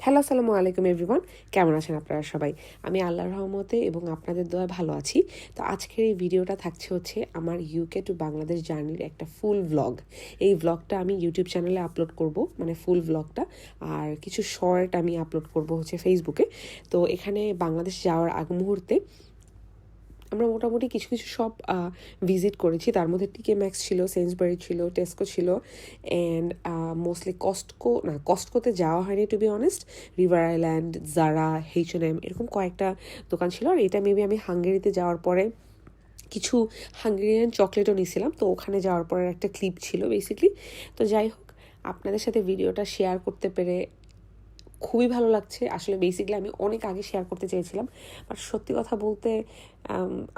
Hello, আসসালামু আলাইকুম everyone. কেমন আছেন আপনারা সবাই? আমি আল্লাহর রহমতে এবং আপনাদের দোয়ায় ভালো আছি। তো আজকের এই ভিডিওটা থাকছে হচ্ছে আমার ইউকে টু বাংলাদেশ জার্নির একটা ফুল ভ্লগ। এই ভ্লগটা আমি ইউটিউব চ্যানেলে আপলোড করব, মানে ফুল ভ্লগটা। আর কিছু শর্ট আমি আপলোড করব হচ্ছে ফেসবুকে। তো এখানে বাংলাদেশ যাওয়ার আগ মুহূর্তে আমরা মোটামুটি কিছু কিছু শপ ভিজিট করেছি। তার মধ্যে টিকে ম্যাক্স ছিল, সেন্সবারি ছিল, টেস্কো ছিল, অ্যান্ড মোস্টলি কস্টকোতে যাওয়া হয়নি to be honest. River island, Zara, H&M এরকম কয়েকটা দোকান ছিল। আর এটা মেবি আমি হাঙ্গেরিতে যাওয়ার পরে কিছু হাঙ্গেরিয়ান চকলেটও নিয়েছিলাম। তো ওখানে যাওয়ার পরে একটা ক্লিপ ছিল বেসিকলি। তো যাই হোক, আপনাদের সাথে ভিডিওটা শেয়ার করতে পেরে খুবই ভালো লাগছে। আসলে বেসিক্যালি আমি অনেক আগে শেয়ার করতে চেয়েছিলাম, বাট সত্যি কথা বলতে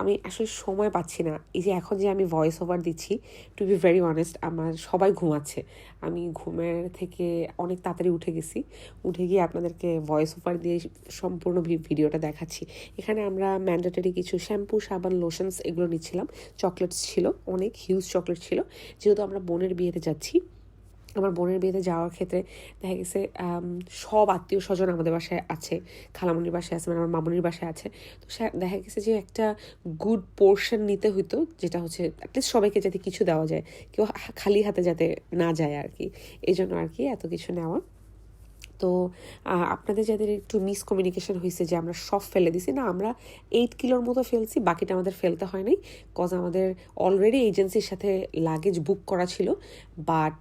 আমি আসলে সময় পাচ্ছি না। এই যে এখন যে আমি ভয়েস ওভার দিচ্ছি, টু বি ভেরি অনেস্ট, আমার সবাই ঘুমাচ্ছে। আমি ঘুমের থেকে অনেক তাড়াতাড়ি উঠে গেছি। উঠে গিয়ে আপনাদেরকে ভয়েস ওভার দিয়ে সম্পূর্ণ ভিডিওটা দেখাচ্ছি। এখানে আমরা ম্যান্ডেটরি কিছু শ্যাম্পু, সাবান, লোশনস এগুলো নিচ্ছিলাম। চকলেটস ছিল, অনেক হিউজ চকলেট ছিল, যেহেতু আমরা বোনের বিয়েতে যাচ্ছি। আমার বোনের বিয়েতে যাওয়ার ক্ষেত্রে দেখা গেছে সব আত্মীয় স্বজন আমাদের বাসায় আছে, খালামনির বাসায় আছে, মানে আমার মামনির বাসায় আছে। তো দেখা গেছে যে একটা গুড পোর্শন নিতে হইতো, যেটা হচ্ছে অ্যাটলিস্ট সবাইকে যাতে কিছু দেওয়া যায়, কেউ খালি হাতে যাতে না যায় আর কি। এই জন্য আর কি এত কিছু নেওয়া। তো আপনাদের যাদের একটু মিসকমিউনিকেশন হয়েছে যে আমরা সব ফেলে দিছি, না, আমরা 8 কিলোর মতো ফেলছি, বাকিটা আমাদের ফেলতে হয় নাই। কজ আমাদের অলরেডি এজেন্সির সাথে লাগেজ বুক করা ছিল। বাট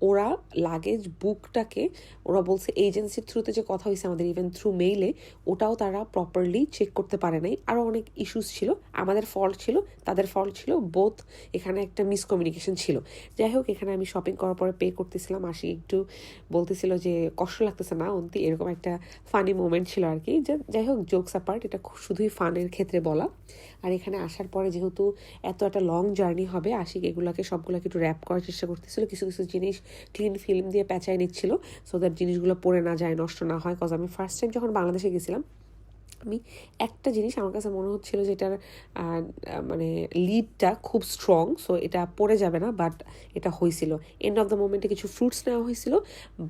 ওরা লাগেজ বুকটাকে ওরা বলছে এজেন্সির থ্রুতে যে কথা হয়েছে আমাদের, ইভেন থ্রু মেইলে, ওটাও তারা প্রপারলি চেক করতে পারে নাই। আরও অনেক ইস্যুস ছিল, আমাদের ফল্ট ছিল, তাদের ফল্ট ছিল, বোথ। এখানে একটা মিসকমিউনিকেশন ছিল। যাই হোক, এখানে আমি শপিং করার পরে পে করতেছিলাম, আসি একটু বলতেছিল যে কষ্ট লাগতেছে না অন্তি, এরকম একটা ফানি মোমেন্ট ছিল আর কি। যাই হোক, জোকস অ্যাপার্ট, এটা শুধুই ফানের ক্ষেত্রে বলা। আর এখানে আসার পরে যেহেতু এত একটা লং জার্নি হবে, আশিক এগুলোকে সবগুলোকে একটু র্যাপ করার চেষ্টা করতেছিল। কিছু কিছু জিনিস ক্লিন ফিল্ম দিয়ে পেঁচায় নিচ্ছিল, সো দ্যাট জিনিসগুলো পড়ে না যায়, নষ্ট না হয়। কজ আমি ফার্স্ট টাইম যখন বাংলাদেশে গেছিলাম, আমি একটা জিনিস আমার কাছে মনে হচ্ছিল যে এটার মানে লিডটা খুব স্ট্রং, সো এটা পড়ে যাবে না, বাট এটা হয়েছিল। এন্ড অফ দ্য মোমেন্টে কিছু ফ্রুটস নেওয়া হয়েছিল,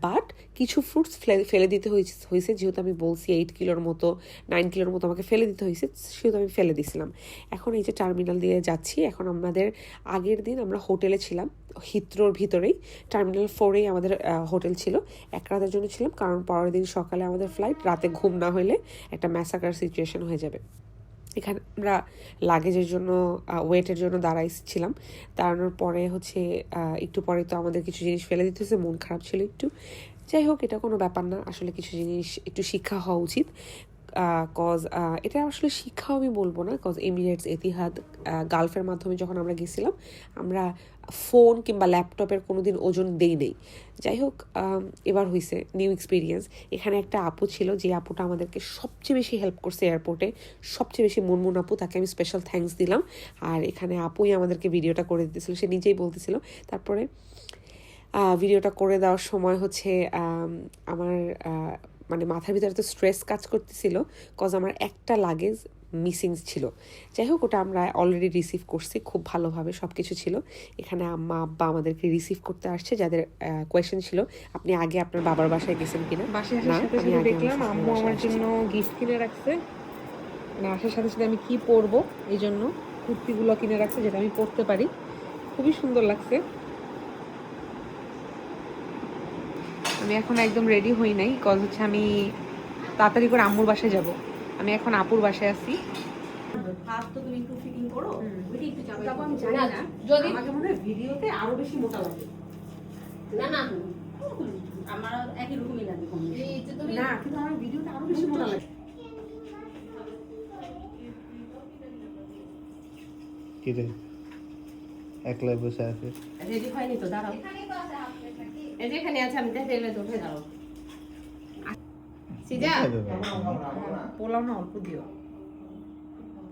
বাট কিছু ফ্রুটস ফেলে দিতে হয়েছে, যেহেতু আমি বলছি 8 কিলোর মতো 9 কিলোর মতো আমাকে ফেলে দিতে হয়েছে, সেহেতু আমি ফেলে দিছিলাম। এখন এই যে টার্মিনাল দিয়ে যাচ্ছি, এখন আমাদের আগের দিন আমরা হোটেলে ছিলাম, হিথ্রোর ভিতরেই, টার্মিনাল 4-এই আমাদের হোটেল ছিল। এক রাতের জন্য ছিলাম, কারণ পরের দিন সকালে আমাদের ফ্লাইট, রাতে ঘুম না হলে একটা ম্যাসাকার সিচুয়েশন হয়ে যাবে। এখানে আমরা লাগেজের জন্য ওয়েটের জন্য দাঁড়াইছিলাম। দাঁড়ানোর পরে হচ্ছে একটু পরে তো আমাদের কিছু জিনিস ফেলে দিতে হয়েছে, মন খারাপ ছিল একটু। যাই হোক, এটা কোনো ব্যাপার না, আসলে কিছু জিনিস একটু শিক্ষা হওয়া উচিত। কজ এটা আসলে শিক্ষাও আমি বলবো না, কজ এমিরেটস, এতিহাদ, গালফের মাধ্যমে যখন আমরা গেছিলাম, আমরা ফোন কিংবা ল্যাপটপের কোনো দিন ওজন দেই নেই। যাই হোক, এবার হয়েছে নিউ এক্সপিরিয়েন্স। এখানে একটা আপু ছিল, যে আপুটা আমাদেরকে সবচেয়ে বেশি হেল্প করছে এয়ারপোর্টে, সবচেয়ে বেশি মুনমুন আপু, তাকে আমি স্পেশাল থ্যাঙ্কস দিলাম। আর এখানে আপুই আমাদেরকে ভিডিওটা করে দিতেছিল, সে নিজেই বলতেছিল। তারপরে ভিডিওটা করে দেওয়ার সময় হচ্ছে আমার মানে মাথার ভিতরে তো স্ট্রেস কাজ করতেছিল, কজ আমার একটা লাগেজ মিসিং ছিল। যাই হোক, ওটা আমরা অলরেডি রিসিভ করছি খুব ভালোভাবে, সব কিছু ছিল। এখানে আম্মা আব্বা আমাদেরকে রিসিভ করতে আসছে, যাদের কোয়েশ্চেন ছিল আপনি আগে আপনার বাবার বাসায় গেছেন কিনা। বাসায় আসার সাথে সাথে দেখলাম আম্মু আমার জন্য গিফট কিনে রাখছে, মানে আসার সাথে সাথে আমি কি পরবো এই জন্য কুর্তিগুলো কিনে রাখছে, যেটা আমি পরতে পারি। খুবই সুন্দর লাগছে। আমি এখন একদম রেডি হই নাই, কজ হচ্ছে আমি তাড়াতাড়ি করে আম্মুর বাসায় যাব। আমি এখন আপুর বাসায় আছি। হাত তো তুমি একটু ফিটিং করো, ওইটা একটু চাপাবো। আমি জানি জানি না, না, যদি আমাকে মনে হয় ভিডিওতে আরো বেশি মোটা লাগে। না না আমার একই রকমই লাগে কম না, কিন্তু আমার ভিডিওতে আরো বেশি মোটা লাগে। কি রে একলাই বসে আছে? রেডি হয়নি তো, দাঁড়াও। এই যে এখানে আছে, আমি দেখে এলে তো উঠে দাঁড়াও। সিজা পোলাও না অল্প দিও,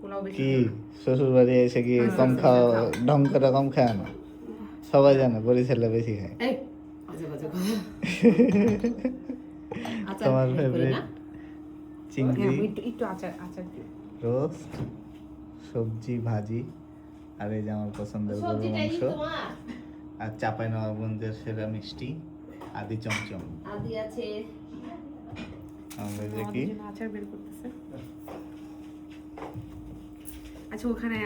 পোলাও বেশি কি দিও না। শ্বশুর বাড়ি এসে কি কম খাওয়া, ঢং করে কম খায় না? সবাই জানে বরিশালে বেশি খায়। এই আজে বাজে কথা। আচ্ছা তোমার করি ফেভারিট না? চিংড়ি, হ্যাঁ, একটু একটু আচার আচার দিও। রোস্ট, সবজি, ভাজি, আর এই যে আমার পছন্দের গরুর সবজিটাই মাংস, তোমার। আর চাপাই নবাবগঞ্জের সেরা মিষ্টি আদি চমচম। আদি আছে। আমাদের যে কি আমাদের জন্য আচার বের করতেছে। আচ্ছা ওখানে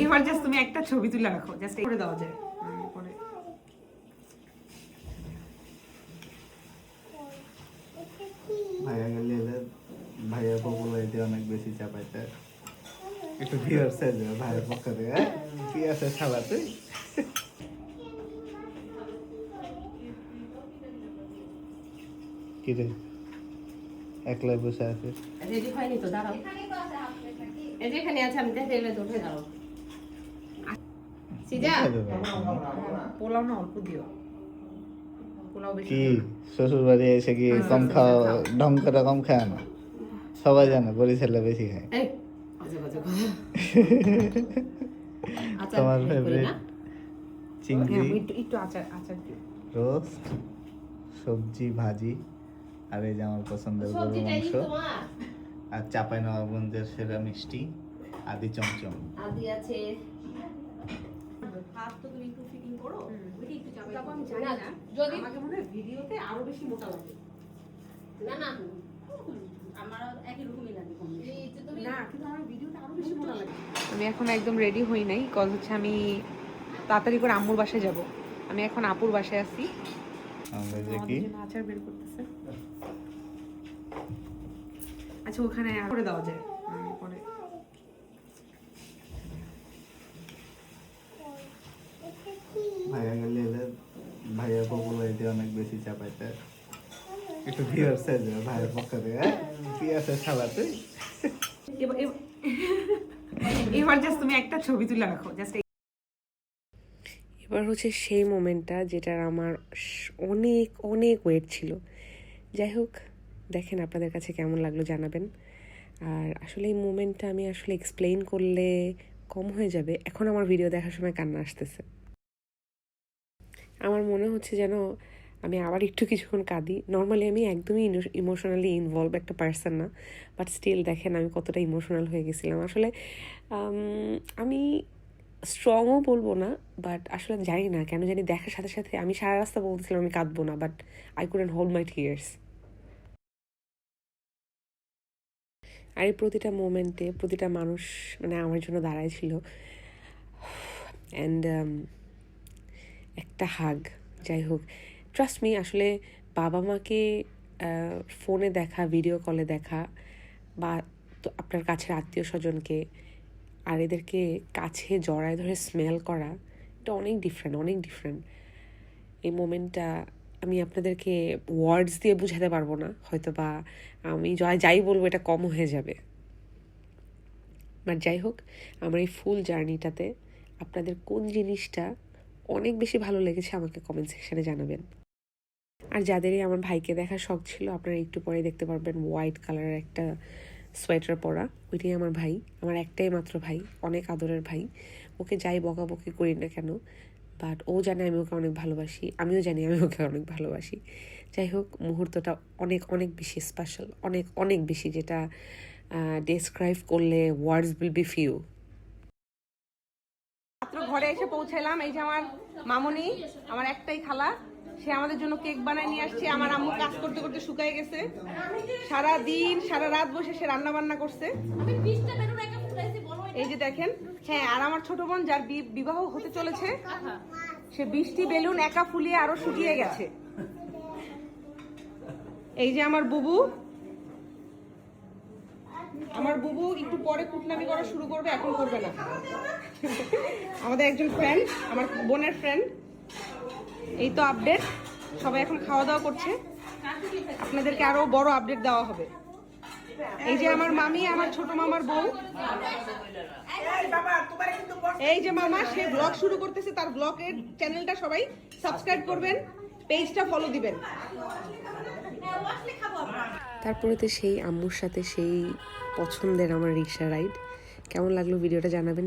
এবার জাস্ট তুমি একটা ছবি তুলে রাখো, জাস্ট করে দেওয়া যায় পরে। ভাইয়া গেলে ভাইয়ার পপুলারিটি অনেক বেশি চাপাইতে একটু ভিউয়ার্স চাইবে ভাইয়ের পক্ষ থেকে। কি আছে সালাতে? কি রে একলাই বসে আছে? রেডি হয়নি তো, দাঁড়াও। এই যে এখানে আছে, আমি দেখে এলে তো উঠে দাঁড়াও। সিজা পোলাও না অল্প দিও, পোলাও বেশি কি শ্বশুর বাড়ি এসে কি কম খাওয়া, ঢং করে কম খায় না? সবাই জানে বরিশালে বেশি খায়। এই আজে বাজে কথা। আচ্ছা তোমার করি ফেভারিট না? চিংড়ি, হ্যাঁ, একটু একটু আচার আচার দিও। রোস্ট, সবজি, ভাজি, আর এই যে আমার পছন্দের গরুর সবজিটাই মাংস, তোমার। আর চাপাই নবাবগঞ্জের সেরা মিষ্টি আদি চমচম। আদি আছে। হাত তো তুমি একটু ফিটিং করো, ওইটা একটু চাপাই দাও। আমি জানি না, যদি আমাকে মনে হয় ভিডিওতে আরো বেশি মোটা লাগে। না না আমার একই রকমই লাগে কম বেশি। এই যে তুমি না, কিন্তু আমার ভিডিওটা আরো বেশি মোটা লাগে। আমি এখন একদম রেডি হই নাই, কজ হচ্ছে আমি তাড়াতাড়ি করে আম্মুর বাসায় যাব। আমি এখন আপুর বাসায় আছি। আমাদের যে কি আমাদের জন্য আচার বের করতেছে। আচ্ছা ওখানে করে দেওয়া যায় পরে। ভাইয়া গেলে ভাইয়ার পপুলারিটি অনেক বেশি চাপাইতে একটু ভিউয়ার্স চাইবে ভাইয়ের পক্ষ থেকে। কি আছে সালাতে? এবার জাস্ট তুমি একটা ছবি তুলে রাখো, জাস্ট। এবার হচ্ছে সেই মোমেন্টটা যেটার আমার অনেক অনেক ওয়েট ছিল। যাই হোক, দেখেন আপনাদের কাছে কেমন লাগলো জানাবেন। আর আসলে এই মোমেন্টটা আমি আসলে এক্সপ্লেইন করলে কম হয়ে যাবে। এখন আমার ভিডিও দেখার সময় কান্না আসতেছে। আমার মনে হচ্ছে যেন আমি আবার একটু কিছুক্ষণ কাঁদি। নর্মালি আমি একদমই ইমোশনালি ইনভলভ একটা পার্সন না, বাট স্টিল দেখেন আমি কতটা ইমোশনাল হয়ে গেছিলাম। আসলে আমি স্ট্রংও বলবো না, বাট আসলে জানি না কেন জানি দেখার সাথে সাথে আমি সারা রাস্তা বলতেছিলাম আমি কাঁদবো না, but I couldn't hold my tears. আর এই প্রতিটা মোমেন্টে প্রতিটা মানুষ মানে আমার জন্য দাঁড়ায় ছিল। অ্যান্ড একটা হাগ। যাই হোক, ট্রাস্ট মি, আসলে বাবা মাকে ফোনে দেখা, ভিডিও কলে দেখা, বা তো আপনার কাছের আত্মীয় স্বজনকে আর এদেরকে কাছে জড়ায় ধরে স্মেল করা, এটা অনেক ডিফারেন্ট, অনেক ডিফারেন্ট। এই মোমেন্টটা আমি আপনাদেরকে ওয়ার্ডস দিয়ে বোঝাতে পারবো না, হয়তো বা আমি যাই বলবো এটা কম হয়ে যাবে। বাট যাই হোক, আমার এই ফুল জার্নিটাতে আপনাদের কোন জিনিসটা অনেক বেশি ভালো লেগেছে আমাকে কমেন্ট সেকশানে জানাবেন। আর যাদেরই আমার ভাইকে দেখার শখ ছিল, আপনারা একটু পরে দেখতে পারবেন হোয়াইট কালারের একটা সোয়েটার পরা। ওইটাই আমার ভাই, আমার একটাই মাত্র ভাই, অনেক আদরের ভাই। ওকে যাই বকাবকি করি না কেন, বাট ও জানে আমি ওকে অনেক ভালোবাসি, আমিও জানি আমি ওকে অনেক ভালোবাসি। যাই হোক, মুহূর্তটা অনেক অনেক বেশি স্পেশাল, অনেক অনেক বেশি, যেটা ডেসক্রাইব করলে ওয়ার্ডস উইল বি ফিউ। মাত্র ঘরে এসে পৌঁছালাম। এই যে আমার মামনি, আমার একটাই খালা, সে আমাদের জন্য কেক বানায় নিয়ে আসছে। আমার আম্মু কাজ করতে করতে শুকায় গেছে, সারা দিন সারা রাত বসে সে রান্না বান্না করছে। এই যে দেখেন, হ্যাঁ, আর আমার ছোট বোন যার বিবাহ হতে চলেছে, সে 20টি বেলুন একা ফুলিয়ে আরো শুকিয়ে গেছে। এই যে আমার বুবু, আমার বুবু একটু পরে কুটনামি করা শুরু করবে, এখন করবে না। আমাদের একজন ফ্রেন্ড, আমার বোনের ফ্রেন্ড। এই তো আপডেট, সবাই এখন খাওয়া দাওয়া করছে। আপনাদেরকে আরো বড় আপডেট দেওয়া হবে। এই যে আমার মামি, আমার ছোট মামার বউ। এই যে মামা, সে ব্লগ শুরু করতেছে, তার ব্লগের চ্যানেলটা সবাই সাবস্ক্রাইব করবেন, পেজটা ফলো দিবেন। তারপরে তো সেই আম্মুর সাথে সেই পছন্দের আমার রিক্সা রাইড। কেমন লাগলো ভিডিওটা জানাবেন।